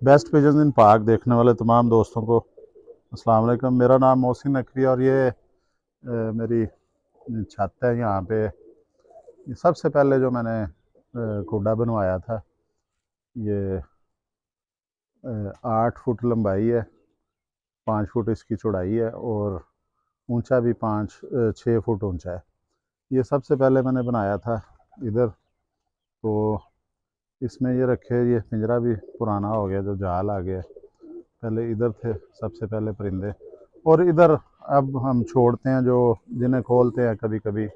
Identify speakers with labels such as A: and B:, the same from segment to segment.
A: Best pigeons इन park देखने वाले तमाम दोस्तों को अस्सलाम वालेकुम। मेरा नाम मोहसिन नकवी और ये मेरी छत है यहाँ पे। ये सबसे पहले जो मैंने कूड़ा बनवाया था, ये 8 फुट लंबाई है, 5 फुट इसकी चौड़ाई है और ऊंचा भी 5-6 फुट ऊंचा है। ये सबसे पहले मैंने बनाया था इधर। तो इसमें ये रखे, ये पिंजरा भी पुराना हो गया, जो जाल आ गया। पहले इधर थे सबसे पहले परिंदे, और इधर अब हम छोड़ते हैं, जो जिन्हें खोलते हैं कभी कभी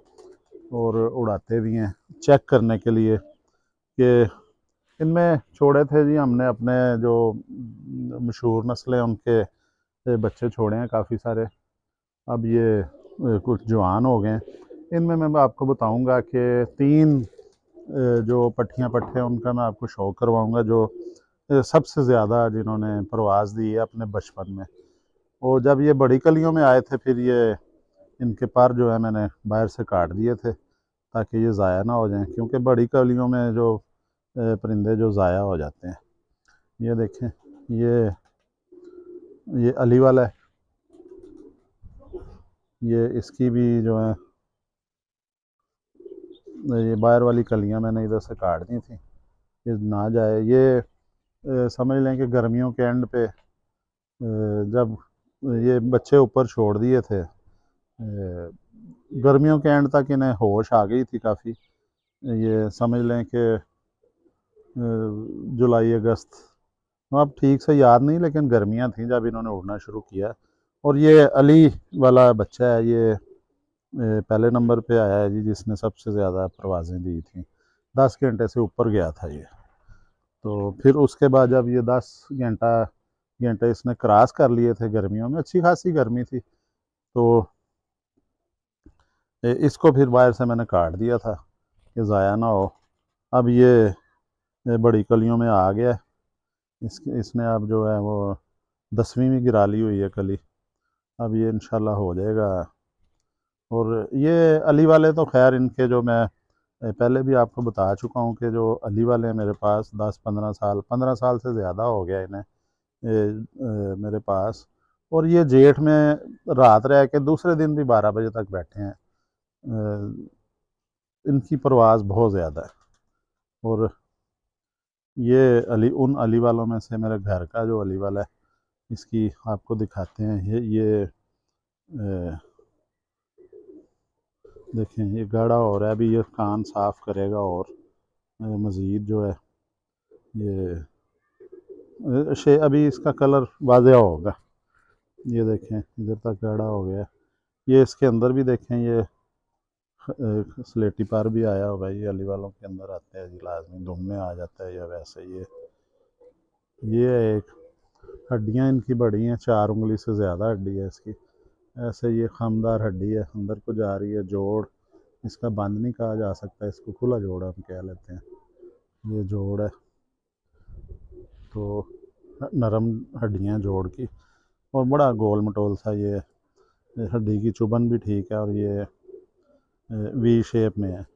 A: और उड़ाते भी हैं चेक करने के लिए कि इनमें छोड़े थे जी हमने अपने जो मशहूर नस्लें उनके बच्चे छोड़े हैं काफ़ी सारे। अब ये कुछ जवान हो गए हैं। इनमें मैं आपको बताऊंगा कि 3 जो पट्टियाँ पट्टे हैं उनका मैं आपको शो करवाऊंगा, जो सबसे ज़्यादा जिन्होंने परवाज़ दी है अपने बचपन में। और जब ये बड़ी कलियों में आए थे, फिर ये इनके पर जो है मैंने बाहर से काट दिए थे ताकि ये ज़ाया ना हो जाएं, क्योंकि बड़ी कलियों में जो परिंदे जो ज़ाया हो जाते हैं। ये देखें, ये अली वाला है। ये इसकी भी जो है, ये बाहर वाली कलियां मैंने इधर से काट दी थी, ये ना जाए। ये समझ लें कि गर्मियों के एंड पे जब ये बच्चे ऊपर छोड़ दिए थे, गर्मियों के एंड तक इन्हें होश आ गई थी काफ़ी। ये समझ लें कि जुलाई अगस्त, अब ठीक से याद नहीं, लेकिन गर्मियां थी जब इन्होंने उड़ना शुरू किया। और ये अली वाला बच्चा है, ये पहले नंबर पे आया है जी, जिसने सबसे ज़्यादा परवाज़ें दी थी। 10 घंटे से ऊपर गया था ये। तो फिर उसके बाद जब ये 10 घंटे इसने क्रॉस कर लिए थे, गर्मियों में अच्छी खासी गर्मी थी, तो इसको फिर बाहर से मैंने काट दिया था कि ज़ाया ना हो। अब ये बड़ी कलियों में आ गया। इसने अब जो है वो 10वीं में गिरा ली हुई है कली। अब ये इंशाल्लाह हो जाएगा। और ये अली वाले तो खैर, इनके जो मैं पहले भी आपको बता चुका हूँ कि जो अली वाले हैं मेरे पास 10-15 साल, 15 साल से ज़्यादा हो गया इन्हें मेरे पास। और ये जेठ में रात रह के दूसरे दिन भी 12 बजे तक बैठे हैं। इनकी परवाज़ बहुत ज़्यादा है। और ये अली वालों में से मेरे घर का जो अली वाला है, इसकी आपको दिखाते हैं। ये देखें, ये गाढ़ा हो रहा है, अभी ये कान साफ़ करेगा और मज़ीद जो है ये अभी इसका कलर वाज़ेह होगा। ये देखें, इधर तक गाढ़ा हो गया। ये इसके अंदर भी देखें, ये स्लेटी पर भी आया होगा। ये अली वालों के अंदर आते हैं जी, लाजमी दुम में आ जाता है, या वैसे ये एक हड्डियाँ इनकी बड़ी हैं, 4 उंगली से ज़्यादा हड्डी है इसकी। ऐसे ये खमदार हड्डी है, अंदर को जा रही है। जोड़ इसका बंद नहीं कहा जा सकता, इसको खुला जोड़ हम कह लेते हैं। ये जोड़ है, तो नरम हड्डियाँ जोड़ की, और बड़ा गोल मटोल सा ये हड्डी की चुभन भी ठीक है, और ये वी शेप में है।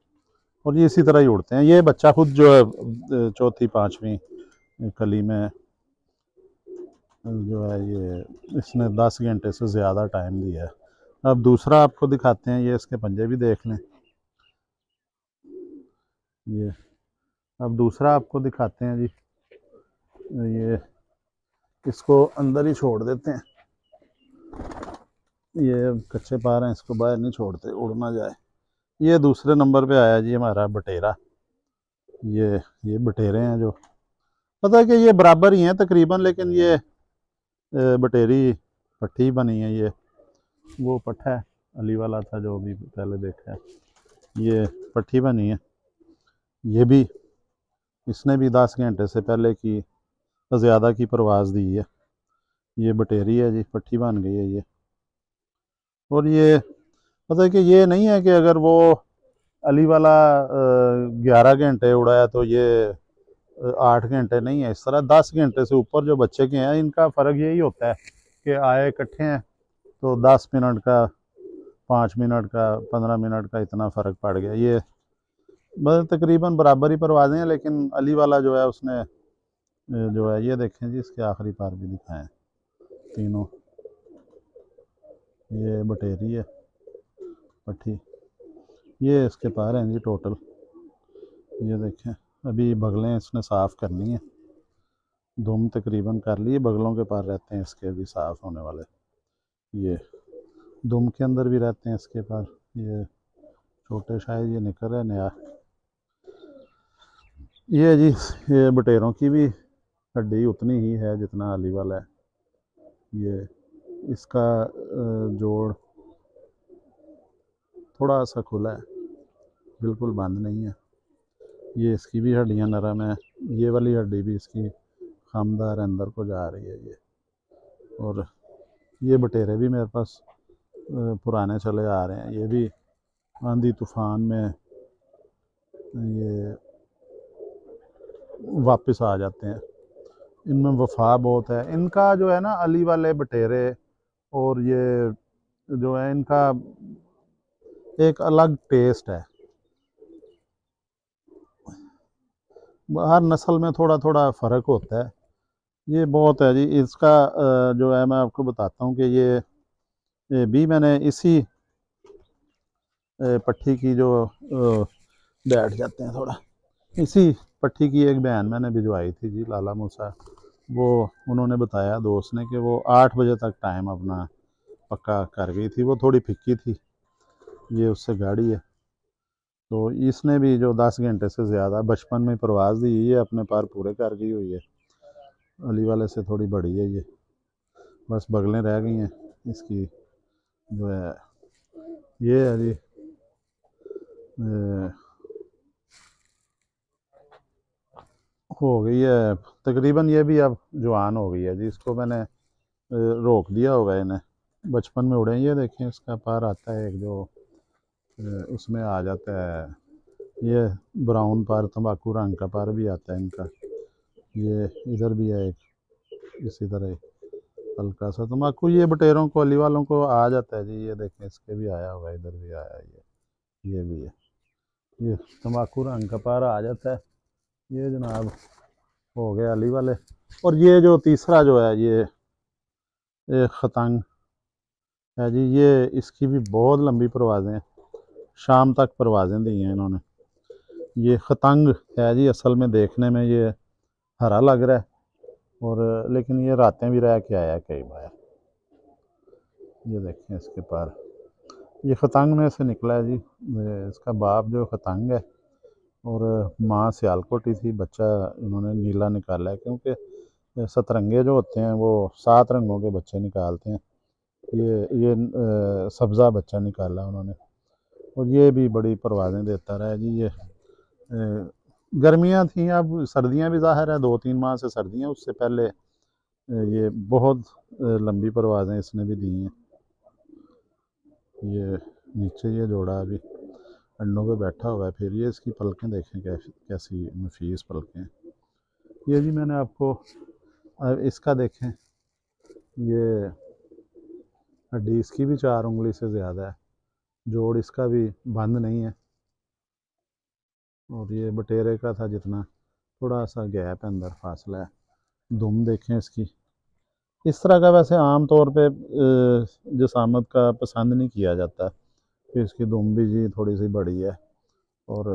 A: और ये इसी तरह ही उड़ते हैं। ये बच्चा खुद जो है चौथी पाँचवीं कली में जो है, ये इसने 10 घंटे से ज़्यादा टाइम दिया है। अब दूसरा आपको दिखाते हैं, ये इसके पंजे भी देख लें। ये अब दूसरा आपको दिखाते हैं जी। ये इसको अंदर ही छोड़ देते हैं, ये कच्चे पार हैं, इसको बाहर नहीं छोड़ते, उड़ ना जाए। ये दूसरे नंबर पे आया जी हमारा बटेरा। ये बटेरे हैं, जो पता है कि ये बराबर ही हैं तकरीबन, लेकिन ये बटेरी पट्टी बनी है। ये वो पट्ठा है अली वाला था जो भी पहले देखा है, ये पट्टी बनी है। ये भी, इसने भी 10 घंटे से पहले की ज़्यादा की परवाज़ दी है। ये बटेरी है जी, पट्टी बन गई है ये। और ये पता है कि ये नहीं है कि अगर वो अली वाला 11 घंटे उड़ाया तो ये 8 घंटे नहीं है। इस तरह 10 घंटे से ऊपर जो बच्चे के हैं, इनका फ़र्क यही होता है कि आए इकट्ठे हैं तो 10 मिनट का, 5 मिनट का, 15 मिनट का इतना फ़र्क पड़ गया। ये बस तकरीबन बराबर ही परवाज़ें हैं, लेकिन अली वाला जो है उसने जो है ये देखें जी, इसके आखिरी पार भी दिखाएं तीनों। ये बटेरी है पट्टी, ये इसके पार हैं जी टोटल। ये देखें, अभी बगलें इसने साफ़ करनी है, दुम तकरीबन कर लिए, बगलों के पार रहते हैं इसके भी साफ़ होने वाले। ये दुम के अंदर भी रहते हैं इसके पार, ये छोटे शायद ये निकल है नया। ये जी, ये बटेरों की भी हड्डी उतनी ही है जितना अली वाला है। ये इसका जोड़ थोड़ा सा खुला है, बिल्कुल बंद नहीं है। ये इसकी भी हड्डियाँ नरम है, ये वाली हड्डी भी इसकी खामदार अंदर को जा रही है ये। और ये बटेरे भी मेरे पास पुराने चले आ रहे हैं, ये भी आंधी तूफ़ान में ये वापस आ जाते हैं। इनमें वफा बहुत है इनका, जो है ना अली वाले बटेरे और ये जो है इनका एक अलग टेस्ट है। हर नस्ल में थोड़ा थोड़ा फ़र्क होता है, ये बहुत है जी इसका। जो है मैं आपको बताता हूँ कि ये भी मैंने इसी पट्टी की जो बैठ जाते हैं थोड़ा, इसी पट्टी की एक बहन मैंने भिजवाई थी जी, लाला मूसा। वो उन्होंने बताया दोस्त ने कि वो 8 बजे तक टाइम अपना पक्का कर गई थी, वो थोड़ी फिक्की थी, ये उससे गाड़ी है। तो इसने भी जो 10 घंटे से ज़्यादा बचपन में परवाज़ दी, ये अपने पार पूरे कर गई हुई है। अली वाले से थोड़ी बड़ी है ये, बस बगलें रह गई हैं इसकी। जो है ये है जी, हो गई है तकरीबन, ये भी अब जवान हो गई है जी। इसको मैंने रोक दिया होगा इन्हें, बचपन में उड़े। ये देखें इसका पार आता है एक, जो उसमें आ जाता है, ये ब्राउन पार तंबाकू रंग का पार भी आता है इनका। ये इधर भी है एक, इसी तरह हल्का सा तंबाकू, ये बटेरों को अली वालों को आ जाता है जी। ये देखें इसके भी आया होगा, इधर भी आया है ये भी है, ये तंबाकू रंग का पार आ जाता है। ये जनाब हो गए अली वाले। और ये जो तीसरा जो है ये खतंग है जी, ये इसकी भी बहुत लंबी परवाज़ें हैं, शाम तक परवाज़ें दी हैं इन्होंने। ये खतंग है जी, असल में देखने में ये हरा लग रहा है, और लेकिन ये रातें भी रह के आया है कई बार। ये देखें इसके पार, ये खतंग में से निकला है जी। इसका बाप जो खतंग है और माँ सियालकोटी थी, बच्चा इन्होंने नीला निकाला है, क्योंकि सतरंगे जो होते हैं वो 7 रंगों के बच्चे निकालते हैं। ये सब्ज़ा बच्चा निकाला उन्होंने, और ये भी बड़ी परवाज़ें देता रहा जी। ये गर्मियाँ थी, अब सर्दियाँ भी ज़ाहिर है, 2-3 माह से सर्दियाँ, उससे पहले ये बहुत लंबी परवाज़ें इसने भी दी हैं। ये नीचे ये जोड़ा अभी अंडों पे बैठा हुआ है, फिर ये इसकी पलकें देखें कैसी नफीस पलकें हैं। ये जी मैंने आपको इसका देखें, ये हड्डी इसकी भी 4 उंगली से ज़्यादा है, जोड़ इसका भी बंद नहीं है। और ये बटेरे का था जितना, थोड़ा सा गैप है अंदर, फासला है। दुम देखें इसकी, इस तरह का वैसे आम तौर पे जसामत का पसंद नहीं किया जाता, कि इसकी दुम भी जी थोड़ी सी बड़ी है, और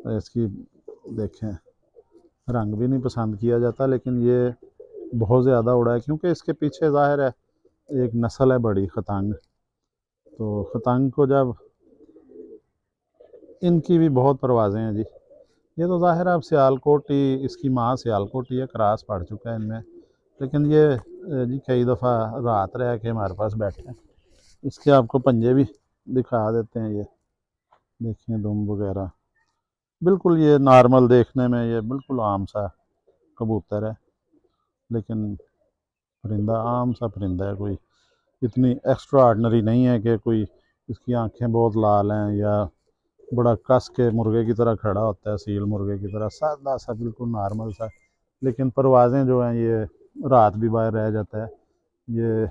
A: इसकी देखें रंग भी नहीं पसंद किया जाता। लेकिन ये बहुत ज़्यादा उड़ा है, क्योंकि इसके पीछे ज़ाहिर है एक नस्ल है बड़ी खतंग। तो खतंग को जब, इनकी भी बहुत परवाज़ें हैं जी। ये तो ज़ाहिर है अब सियालकोटी, इसकी माँ सियालकोटी है, क्रॉस पड़ चुका है इनमें। लेकिन ये जी कई दफ़ा रात रह के हमारे पास बैठे हैं। इसके आपको पंजे भी दिखा देते हैं, ये देखिए दुम वगैरह, बिल्कुल ये नॉर्मल देखने में ये बिल्कुल आम सा कबूतर है, लेकिन परिंदा आम सा परिंदा है, कोई इतनी एक्स्ट्रा ऑर्डनरी नहीं है कि कोई इसकी आंखें बहुत लाल हैं या बड़ा कस के मुर्गे की तरह खड़ा होता है, सील मुर्गे की तरह, सादा सा बिल्कुल नॉर्मल सा। लेकिन परवाज़ें जो हैं ये रात भी बाहर रह जाता है। ये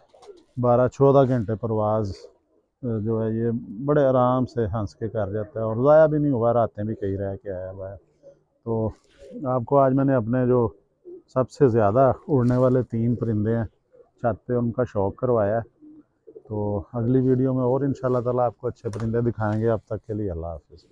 A: 12-14 घंटे परवाज़ जो है ये बड़े आराम से हंस के कर जाता है, और ज़ाया भी नहीं हुआ, रातें भी कई रह के आया हुआ है। तो आपको आज मैंने अपने जो सबसे ज़्यादा उड़ने वाले 3 परिंदे हैं छत पे, उनका शौक करवाया है। तो अगली वीडियो में और इंशाल्लाह ताला आपको अच्छे परिंदे दिखाएंगे। अब तक के लिए अल्लाह हाफ़िज़।